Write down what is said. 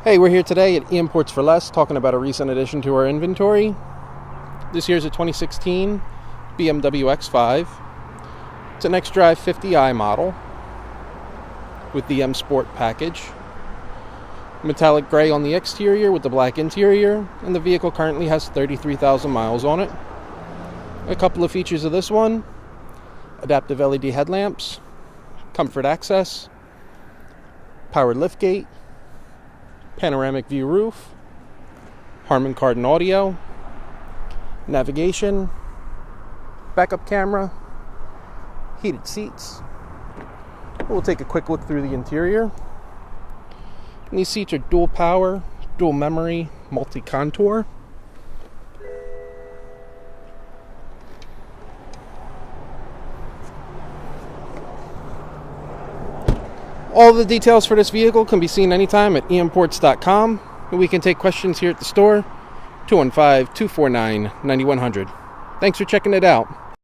Hey, we're here today at eimports4Less talking about a recent addition to our inventory. This here's a 2016 BMW X5. It's an xDrive 50i model with the M Sport package. Metallic gray on the exterior with the black interior, and the vehicle currently has 33,000 miles on it. A couple of features of this one: adaptive LED headlamps, comfort access, powered liftgate, panoramic view roof, Harmon Kardon audio, navigation, backup camera, heated seats. We'll take a quick look through the interior. And these seats are dual power, dual memory, multi-contour. All the details for this vehicle can be seen anytime at eimports.com, and we can take questions here at the store, 215-249-9100. Thanks for checking it out.